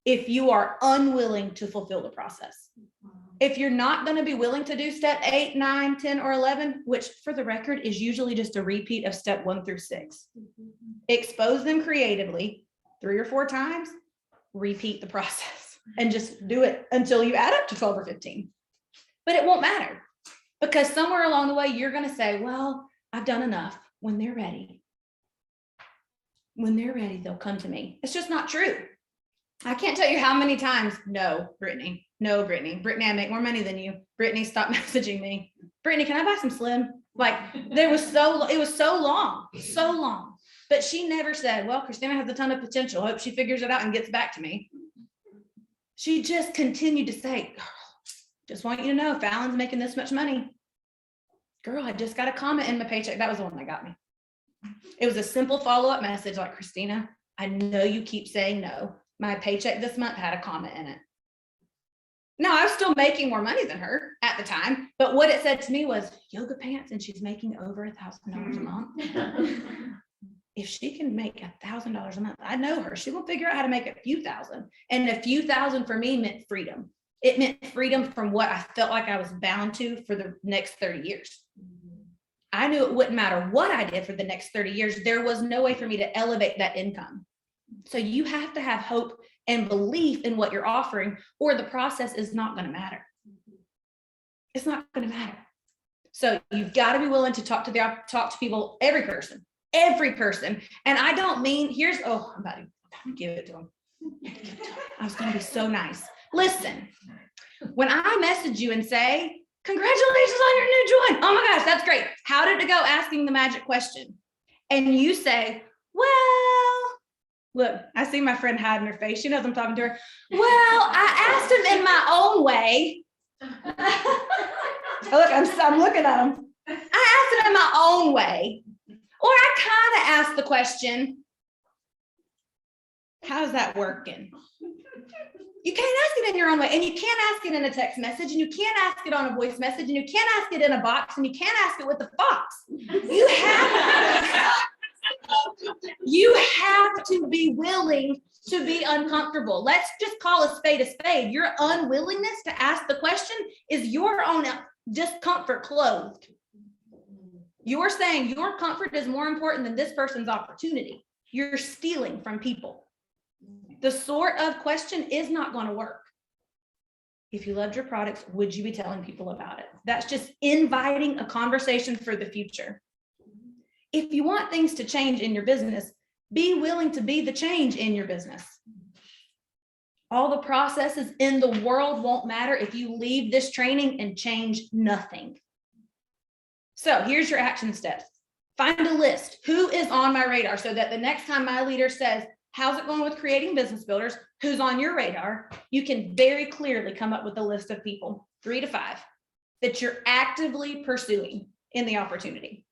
if you are unwilling to fulfill the process. If you're not going to be willing to do step 8, 9, 10, or 11, which for the record is usually just a repeat of step 1 through 6, expose them creatively 3 or 4 times, repeat the process, and just do it until you add up to 12 or 15. But it won't matter, because somewhere along the way, you're going to say, well, I've done enough. When they're ready, they'll come to me. It's just not true. I can't tell you how many times, no, Brittany, I make more money than you. Brittany, stop messaging me. Brittany, can I buy some Slim? Like, it was so long. But she never said, well, Christina has a ton of potential. Hope she figures it out and gets back to me. She just continued to say, girl, just want you to know, Fallon's making this much money. Girl, I just got a comment in my paycheck. That was the one that got me. It was a simple follow-up message like, Christina, I know you keep saying no. My paycheck this month had a comma in it. Now, I was still making more money than her at the time, but what it said to me was yoga pants and she's making over $1,000 a month. If she can make $1,000 a month, I know her. She will figure out how to make a few thousand. And a few thousand for me meant freedom. It meant freedom from what I felt like I was bound to for the next 30 years. I knew it wouldn't matter what I did for the next 30 years. There was no way for me to elevate that income. So you have to have hope and belief in what you're offering, or the process is not going to matter. It's not going to matter. So you've got to be willing to talk to people, every person. And I don't mean, I'm about to give it to them. I was going to be so nice. Listen, when I message you and say, congratulations on your new join. Oh my gosh, that's great. How did it go asking the magic question? And you say, well, look, I see my friend hiding her face. She knows I'm talking to her. Well, I asked him in my own way. Look, I'm looking at him. I asked him in my own way. Or I kind of asked the question, how's that working? You can't ask it in your own way, and you can't ask it in a text message, and you can't ask it on a voice message, and you can't ask it in a box, and you can't ask it with a fox. You have to be willing to be uncomfortable. Let's just call a spade a spade. Your unwillingness to ask the question is your own discomfort clothed. You're saying your comfort is more important than this person's opportunity. You're stealing from people. The sort of question is not going to work. If you loved your products, would you be telling people about it? That's just inviting a conversation for the future. If you want things to change in your business, be willing to be the change in your business. All the processes in the world won't matter if you leave this training and change nothing. So here's your action steps. Find a list. Who is on my radar so that the next time my leader says, how's it going with creating business builders? Who's on your radar? You can very clearly come up with a list of people, 3 to 5, that you're actively pursuing in the opportunity.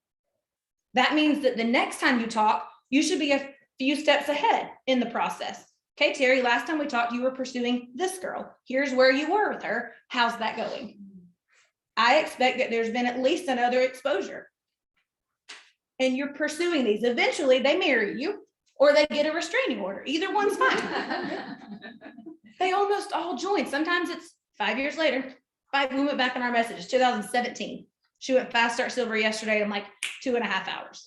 That means that the next time you talk, you should be a few steps ahead in the process. Okay, Terry, last time we talked, you were pursuing this girl. Here's where you were with her. How's that going? I expect that there's been at least another exposure. And you're pursuing these. Eventually, they marry you or they get a restraining order. Either one's fine. They almost all join. Sometimes it's 5 years later. We went back in our messages, 2017. She went fast start silver yesterday in like 2.5 hours.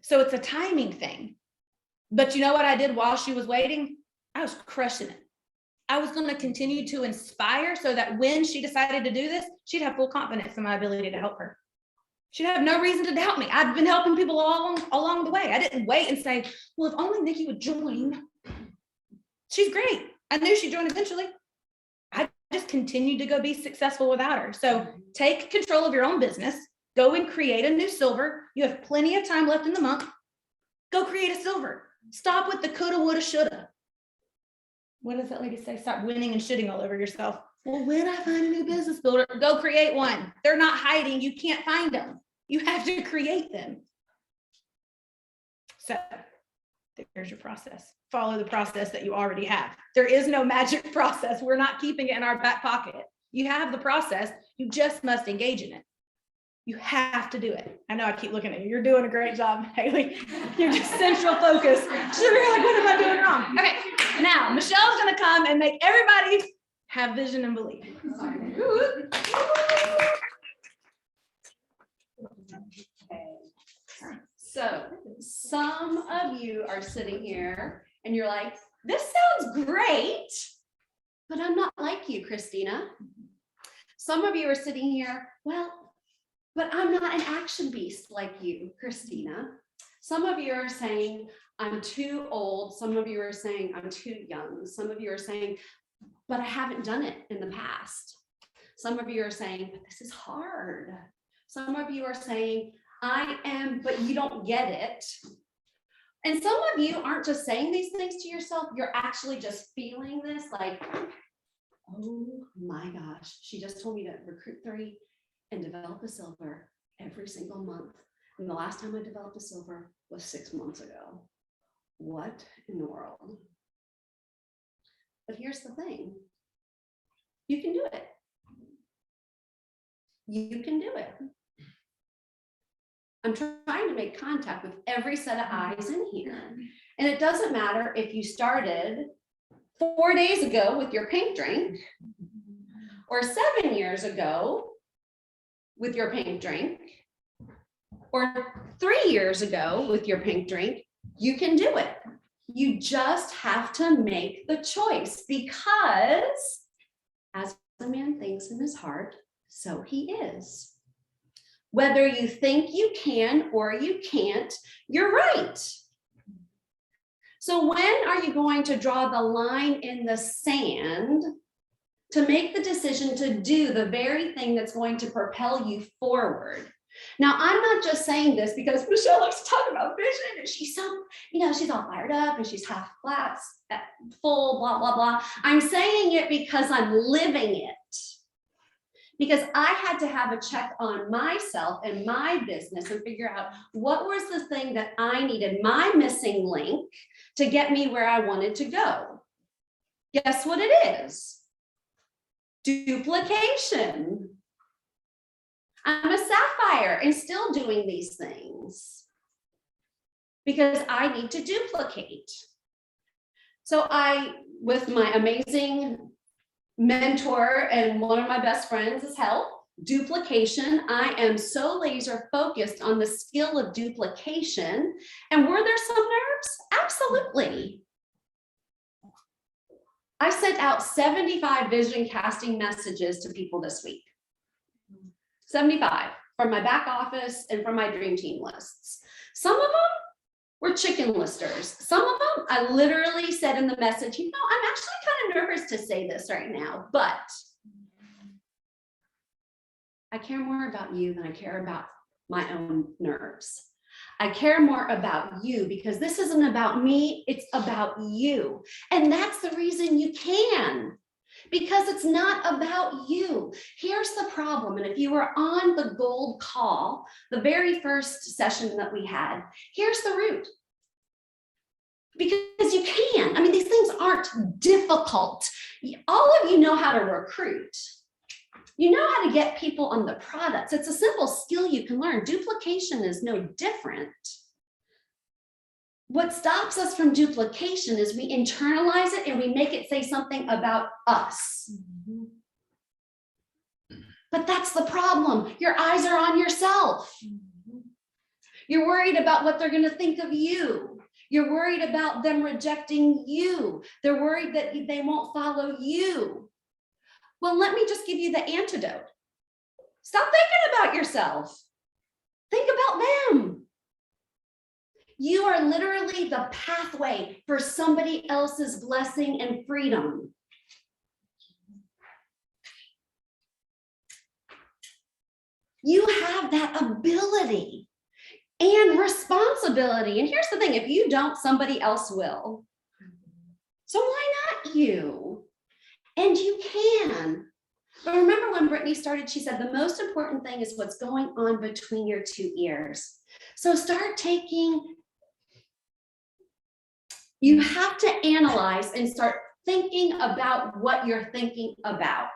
So it's a timing thing. But you know what I did while she was waiting? I was crushing it. I was going to continue to inspire so that when she decided to do this, she'd have full confidence in my ability to help her. She'd have no reason to doubt me. I've been helping people along the way. I didn't wait and say, well, if only Nikki would join. She's great. I knew she'd join eventually. I just continued to go be successful without her. So take control of your own business. Go and create a new silver. You have plenty of time left in the month. Go create a silver. Stop with the coulda, woulda, shoulda. What does that lady say? Stop winning and shitting all over yourself. Well, when I find a new business builder, go create one. They're not hiding. You can't find them. You have to create them. So there's your process. Follow the process that you already have. There is no magic process. We're not keeping it in our back pocket. You have the process. You just must engage in it. You have to do it. I know I keep looking at you. You're doing a great job, Haley. You're just central focus. So you're like, what am I doing wrong? Okay, now Michelle's going to come and make everybody have vision and belief. So some of you are sitting here and you're like, this sounds great, but I'm not like you, Christina. Some of you are sitting here, well, but I'm not an action beast like you, Christina. Some of you are saying, I'm too old. Some of you are saying, I'm too young. Some of you are saying, but I haven't done it in the past. Some of you are saying, but this is hard. Some of you are saying, I am, but you don't get it. And some of you aren't just saying these things to yourself. You're actually just feeling this like, oh my gosh, she just told me to recruit 3 and develop a silver every single month. And the last time I developed a silver was 6 months ago. What in the world? But here's the thing. You can do it. You can do it. I'm trying to make contact with every set of eyes in here. And it doesn't matter if you started 4 days ago with your pink drink or 7 years ago with your pink drink or 3 years ago with your pink drink. You can do it. You just have to make the choice, because as a man thinks in his heart, so he is. Whether you think you can or you can't, you're right. So when are you going to draw the line in the sand to make the decision to do the very thing that's going to propel you forward? Now, I'm not just saying this because Michelle likes to talk about vision and she's so, she's all fired up and she's half glass full, blah, blah, blah. I'm saying it because I'm living it. Because I had to have a check on myself and my business and figure out what was the thing that I needed, my missing link, to get me where I wanted to go. Guess what it is? Duplication. I'm a sapphire and still doing these things because I need to duplicate. So with my amazing mentor and one of my best friends' help, duplication, I am so laser focused on the skill of duplication. And were there some nerves? Absolutely. I sent out 75 vision casting messages to people this week. 75 from my back office and from my dream team lists. Some of them were chicken listers. Some of them I literally said in the message, I'm actually kind of nervous to say this right now, but I care more about you than I care about my own nerves. I care more about you because this isn't about me, it's about you. And that's the reason you can. Because it's not about you. Here's the problem. And if you were on the gold call, the very first session that we had, here's the root. Because you can. I mean, these things aren't difficult. All of you know how to recruit. You know how to get people on the products. It's a simple skill you can learn. Duplication is no different. What stops us from duplication is we internalize it and we make it say something about us. But that's the problem. Your eyes are on yourself. You're worried about what they're going to think of you. You're worried about them rejecting you. They're worried that they won't follow you. Well, let me just give you the antidote. Stop thinking about yourself. Think about them. You are literally the pathway for somebody else's blessing and freedom. You have that ability and responsibility. And here's the thing, if you don't, somebody else will. So why not you? And you can. But remember when Brittany started, she said, the most important thing is what's going on between your two ears. So start you have to analyze and start thinking about what you're thinking about.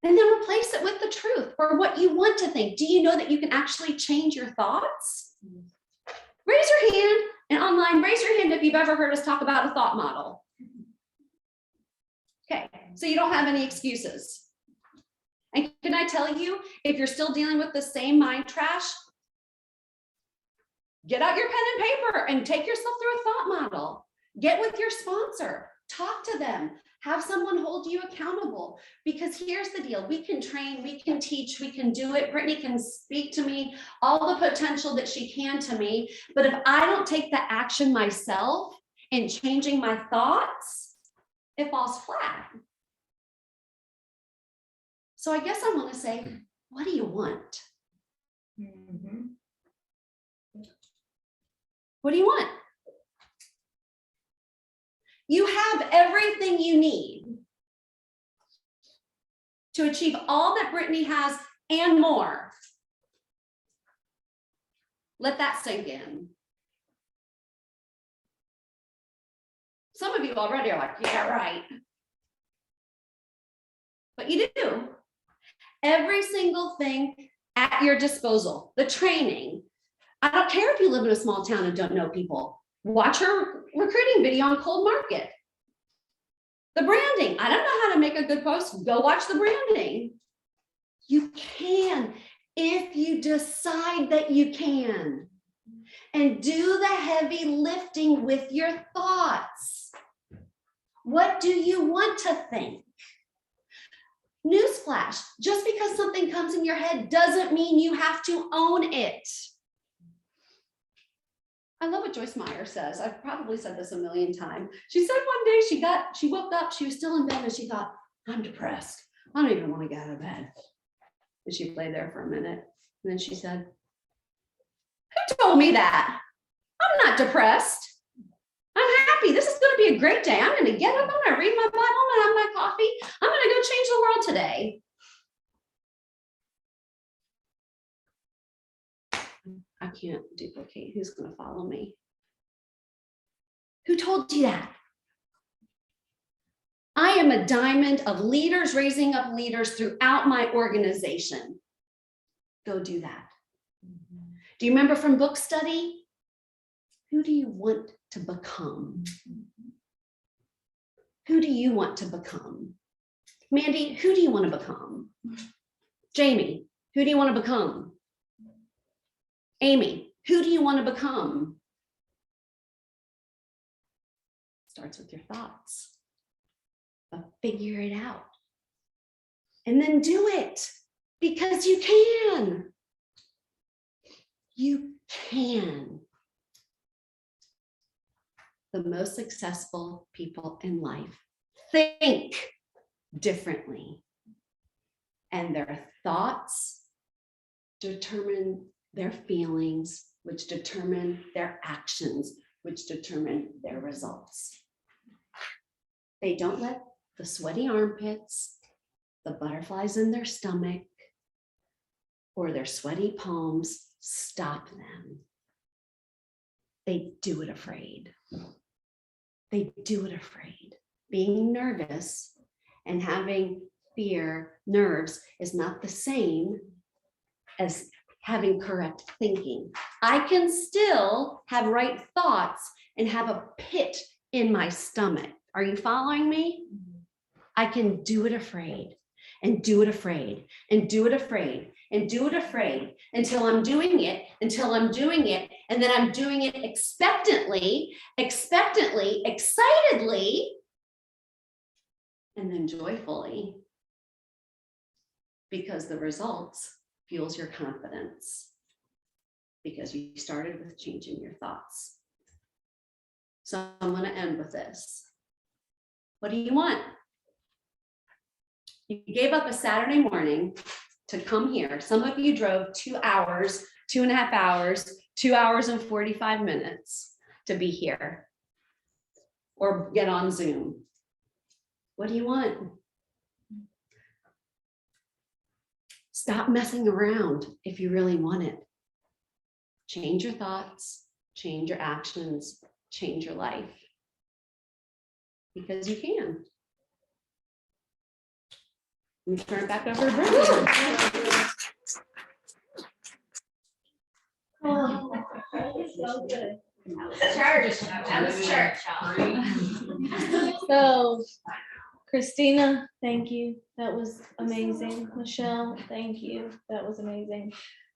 And then replace it with the truth or what you want to think. Do you know that you can actually change your thoughts? Raise your hand, and online, raise your hand if you've ever heard us talk about a thought model. Okay, so you don't have any excuses. And can I tell you, if you're still dealing with the same mind trash, get out your pen and paper and take yourself through a thought model. Get with your sponsor, talk to them, have someone hold you accountable. Because here's the deal, we can train, we can teach, we can do it. Brittany can speak to me all the potential that she can to me. But if I don't take the action myself in changing my thoughts, it falls flat. So I guess I want to say, what do you want? What do you want? You have everything you need to achieve all that Brittany has and more. Let that sink in. Some of you already are like, yeah, right. But you do. Every single thing at your disposal, the training. I don't care if you live in a small town and don't know people. Watch her recruiting video on Cold Market. The branding. I don't know how to make a good post. Go watch the branding. You can, if you decide that you can. And do the heavy lifting with your thoughts. What do you want to think? Newsflash, just because something comes in your head doesn't mean you have to own it. I love what Joyce Meyer says. I've probably said this a million times. She said one day she woke up, she was still in bed and she thought, I'm depressed. I don't even want to get out of bed. And she played there for a minute. And then she said, who told me that? I'm not depressed. I'm happy. This is going to be a great day. I'm going to get up. I'm going to read my Bible. I'm going to have my coffee. I'm going to go change the world today. I can't duplicate. Who's going to follow me? Who told you that? I am a diamond of leaders raising up leaders throughout my organization. Go do that. Do you remember from book study? Who do you want to become? Who do you want to become? Mandy, who do you want to become? Jamie, who do you want to become? Amy, who do you want to become? Starts with your thoughts. But figure it out. And then do it because you can. You can. The most successful people in life think differently, and their thoughts determine their feelings, which determine their actions, which determine their results. They don't let the sweaty armpits, the butterflies in their stomach, or their sweaty palms stop them. They do it afraid. They do it afraid. Being nervous and having fear, nerves, is not the same as having correct thinking. I can still have right thoughts and have a pit in my stomach. Are you following me? I can do it afraid and do it afraid and do it afraid and do it afraid until I'm doing it, and then I'm doing it expectantly, excitedly, and then joyfully, because the results fuels your confidence, because you started with changing your thoughts. So I'm going to end with this. What do you want? You gave up a Saturday morning to come here. Some of you drove 2 hours, 2.5 hours, 2 hours and 45 minutes to be here or get on Zoom. What do you want? Stop messing around if you really want it. Change your thoughts, change your actions, change your life. Because you can. Let me turn it back over to Brenda. Oh, that was so good. Church. That was church. So, Christina, thank you. That was amazing. Michelle, thank you. That was amazing.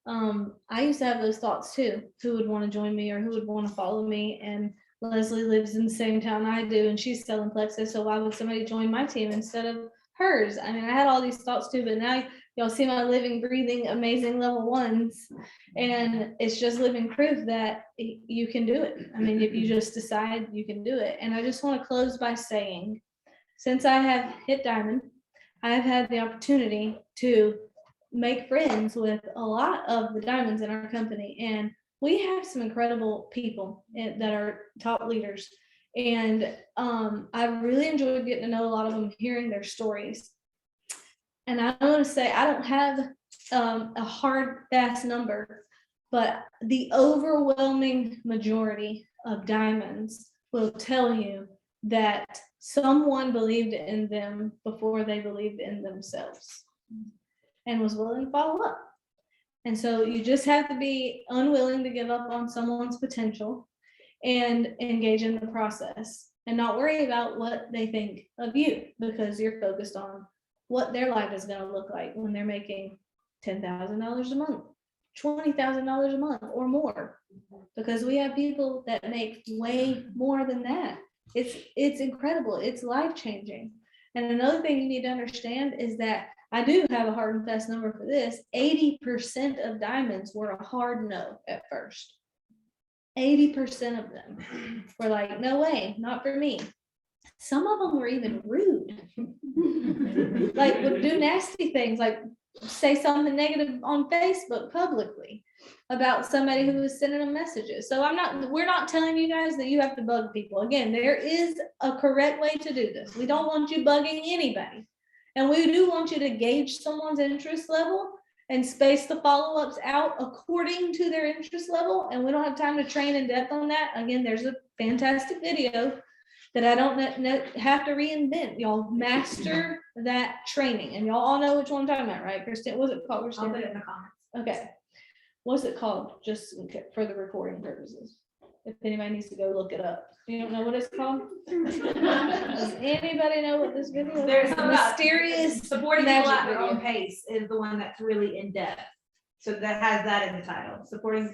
I used to have those thoughts too. Who would want to join me or who would want to follow me? And Leslie lives in the same town I do, and she's selling plexus. So why would somebody join my team instead of hers? I mean, I had all these thoughts too, but now y'all see my living, breathing, amazing level ones. And it's just living proof that you can do it. I mean, if you just decide, you can do it. And I just want to close by saying, since I have hit diamond, I've had the opportunity to make friends with a lot of the diamonds in our company. And we have some incredible people that are top leaders. And I really enjoyed getting to know a lot of them, hearing their stories. And I want to say, I don't have a hard, fast number but the overwhelming majority of diamonds will tell you that someone believed in them before they believed in themselves and was willing to follow up. And so you just have to be unwilling to give up on someone's potential and engage in the process and not worry about what they think of you, because you're focused on what their life is going to look like when they're making $10,000 a month, $20,000 a month or more, because we have people that make way more than that. It's incredible. It's life-changing. And another thing you need to understand is that I do have a hard and fast number for this. 80% of diamonds were a hard no at first. 80% of them were like, no way, not for me. Some of them were even rude. Like would do nasty things, like say something negative on Facebook publicly about somebody who was sending them messages. So we're not telling you guys that you have to bug people. Again, there is a correct way to do this. We don't want you bugging anybody. And we do want you to gauge someone's interest level and space the follow-ups out according to their interest level. And we don't have time to train in depth on that. Again, there's a fantastic video that I don't have to reinvent. Y'all master that training. And y'all all know which one I'm talking about, right? Kristen, what's it called? I'll put it in the comments. Okay. What's it called? Just for the recording purposes. If anybody needs to go look it up. You don't know what it's called? Does anybody know what this video is? There's something about Mysterious supporting people magic at their own video. pace is the one that's really in depth. So that has that in the title, supporting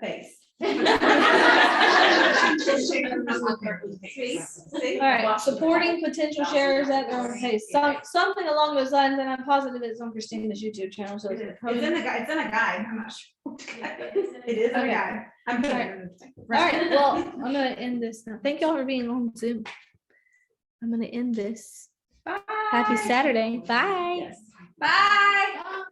pace. All right, supporting potential sharers at their own pace. Something along those lines, and I'm positive it's on Christina's YouTube channel. So It's in a guide, I'm not sure. It is a Okay. guide. I'm All kidding. All right, well, I'm gonna end this now. Thank y'all for being on Zoom. I'm gonna end this. Bye. Happy Saturday. Bye. Yes. Bye.